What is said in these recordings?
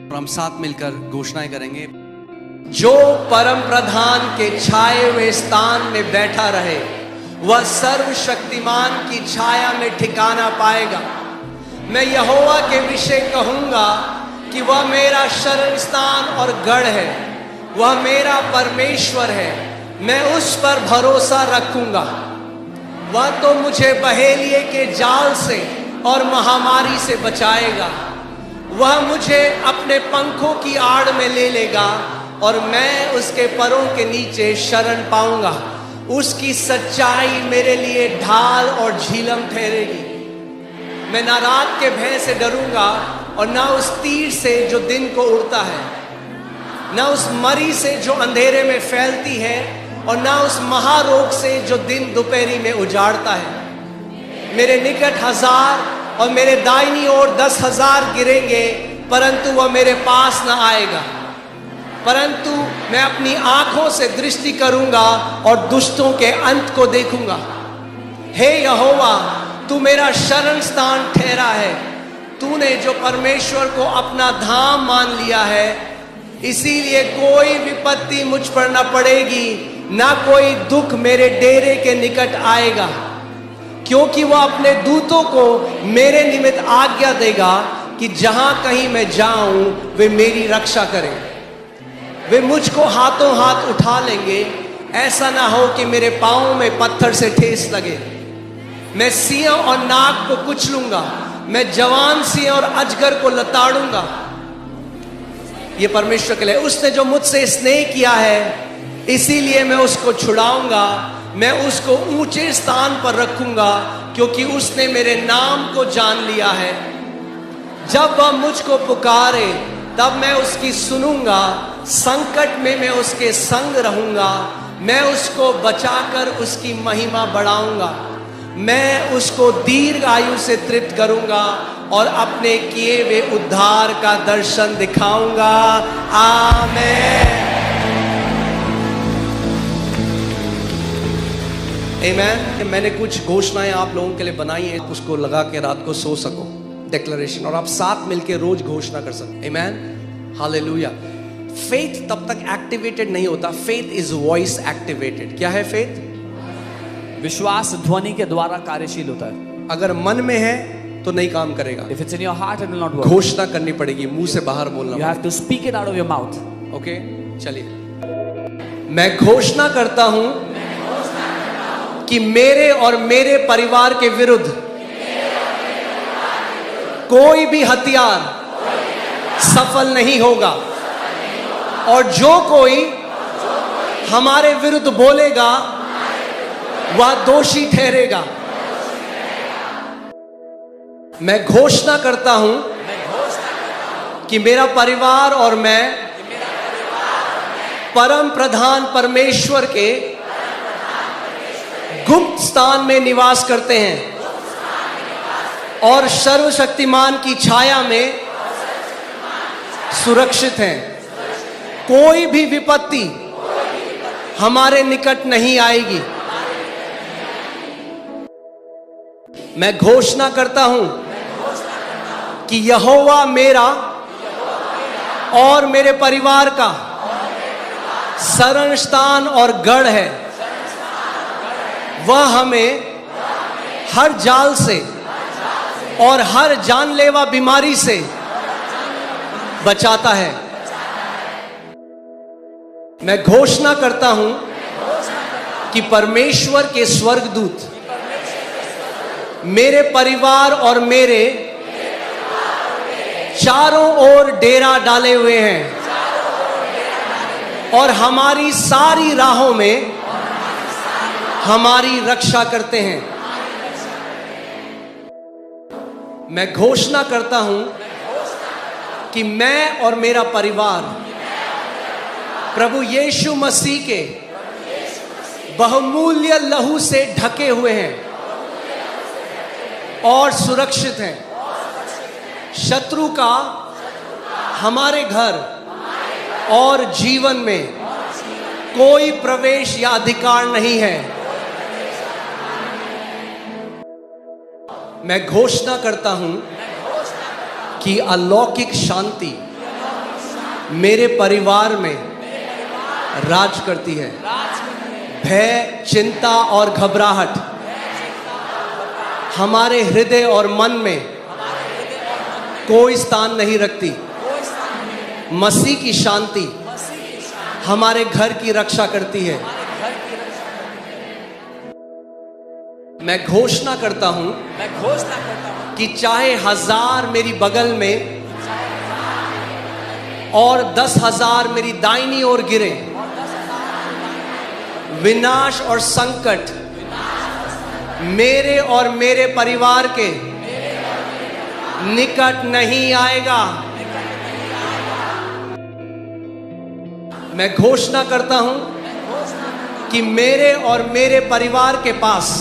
और हम साथ मिलकर घोषणाएं करेंगे। जो परम प्रधान के छाए हुए स्थान में बैठा रहे वह सर्वशक्तिमान की छाया में ठिकाना पाएगा। मैं यहोवा के विषय कहूंगा कि वह मेरा शरण स्थान और गढ़ है, वह मेरा परमेश्वर है, मैं उस पर भरोसा रखूंगा। वह तो मुझे बहेलिए के जाल से और महामारी से बचाएगा। वह मुझे अपने पंखों की आड़ में ले लेगा और मैं उसके परों के नीचे शरण पाऊंगा। उसकी सच्चाई मेरे लिए ढाल और झीलम ठहरेगी। मैं ना रात के भय से डरूंगा और ना उस तीर से जो दिन को उड़ता है, ना उस मरी से जो अंधेरे में फैलती है और ना उस महारोग से जो दिन दोपहरी में उजाड़ता है। मेरे निकट 1000 और मेरे दाहिनी ओर 10,000 गिरेंगे, परंतु वह मेरे पास न आएगा। परंतु मैं अपनी आंखों से दृष्टि करूंगा और दुष्टों के अंत को देखूंगा। हे यहोवा, तू मेरा शरण स्थान ठहरा है। तूने जो परमेश्वर को अपना धाम मान लिया है, इसीलिए कोई विपत्ति मुझ पर न पड़ेगी, ना कोई दुख मेरे डेरे के निकट आएगा। क्योंकि वह अपने दूतों को मेरे निमित्त आज्ञा देगा कि जहां कहीं मैं जाऊं वे मेरी रक्षा करें। वे मुझको हाथों हाथ उठा लेंगे, ऐसा ना हो कि मेरे पांवों में पत्थर से ठेस लगे। मैं सिंह और नाग को कुचलूंगा, मैं जवान सिंह और अजगर को लताड़ूंगा। ये परमेश्वर के लिए। उसने जो मुझसे स्नेह किया है, इसीलिए मैं उसको छुड़ाऊंगा। मैं उसको ऊंचे स्थान पर रखूंगा, क्योंकि उसने मेरे नाम को जान लिया है। जब वह मुझको पुकारे तब मैं उसकी सुनूंगा। संकट में मैं उसके संग रहूंगा। मैं उसको बचाकर उसकी महिमा बढ़ाऊंगा। मैं उसको दीर्घ आयु से तृप्त करूंगा और अपने किए हुए उद्धार का दर्शन दिखाऊंगा। आमीन। आमीन। मैंने कुछ घोषणाएं आप लोगों के लिए बनाई हैं, उसको लगा के रात को सो सको। डिक्लेरेशन, और आप साथ मिलके रोज घोषणा कर सकते। आमीन, हालेलुया। फेथ तब तक एक्टिवेटेड नहीं होता। Faith is voice activated. क्या है फेथ? विश्वास ध्वनि के द्वारा कार्यशील होता है। अगर मन में है तो नहीं काम करेगा। If it's in your heart, it will not work. घोषणा करनी पड़ेगी, मुंह से बाहर बोलना। You have to speak it out of your mouth. Okay, चलिए। मैं घोषणा करता हूं कि मेरे और मेरे परिवार के विरुद्ध कोई भी हथियार सफल नहीं होगा, और जो कोई हमारे विरुद्ध बोलेगा वह दोषी ठहरेगा। मैं घोषणा करता हूं कि मेरा परिवार और मैं परम प्रधान परमेश्वर के गुप्त स्थान में निवास करते हैं और सर्वशक्तिमान की छाया में सुरक्षित हैं। कोई भी विपत्ति हमारे निकट नहीं आएगी। मैं घोषणा करता हूं कि यहोवा मेरा और मेरे परिवार का शरण स्थान और गढ़ है। वह हमें हर जाल से और हर जानलेवा बीमारी से बचाता है। मैं घोषणा करता हूं कि परमेश्वर के स्वर्गदूत मेरे परिवार और मेरे चारों ओर डेरा डाले हुए हैं और हमारी सारी राहों में हमारी रक्षा करते हैं। मैं घोषणा करता हूं कि मैं और मेरा परिवार प्रभु यीशु मसीह के बहुमूल्य लहू से ढके हुए हैं और सुरक्षित हैं। शत्रु का हमारे घर और जीवन में कोई प्रवेश या अधिकार नहीं है। मैं घोषणा करता हूं कि अलौकिक शांति मेरे परिवार में राज करती है। भय, चिंता और घबराहट हमारे हृदय और मन में कोई स्थान नहीं रखती। मसीह की शांति हमारे घर की रक्षा करती है। मैं घोषणा करता हूं कि चाहे 1000 मेरी बगल में और 10,000 मेरी दाहिनी ओर गिरे, विनाश और संकट मेरे और मेरे परिवार के निकट नहीं आएगा। मैं घोषणा करता हूं कि मेरे और मेरे परिवार के पास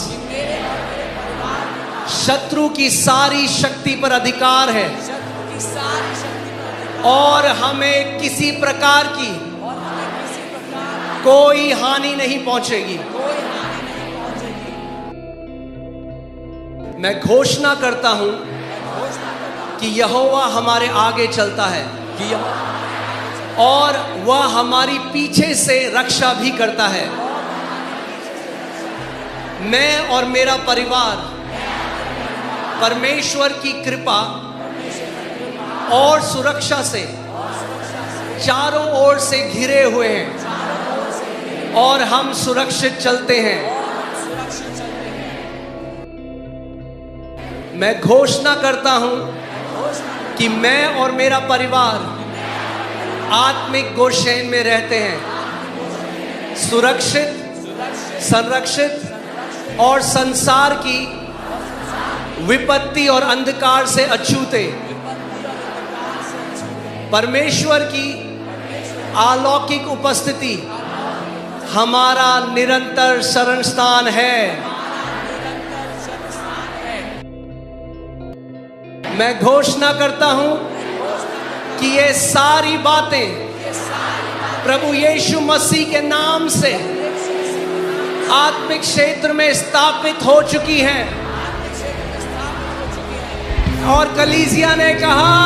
शत्रु की सारी शक्ति पर अधिकार है और हमें किसी प्रकार की कोई हानि नहीं पहुंचेगी। मैं घोषणा करता हूं कि यहोवा हमारे आगे चलता है और वह हमारी पीछे से रक्षा भी करता है। मैं और मेरा परिवार परमेश्वर की कृपा और सुरक्षा से चारों ओर से घिरे हुए हैं और हम सुरक्षित चलते हैं। मैं घोषणा करता हूं कि मैं और मेरा परिवार आत्मिक गोशेन में रहते हैं, सुरक्षित, संरक्षित और संसार की विपत्ति और अंधकार से अछूते। परमेश्वर की अलौकिक उपस्थिति हमारा निरंतर शरण स्थान है। मैं घोषणा करता हूं कि ये सारी बातें प्रभु यीशु मसीह के नाम से आत्मिक क्षेत्र में स्थापित हो चुकी हैं। और कलीसिया ने कहा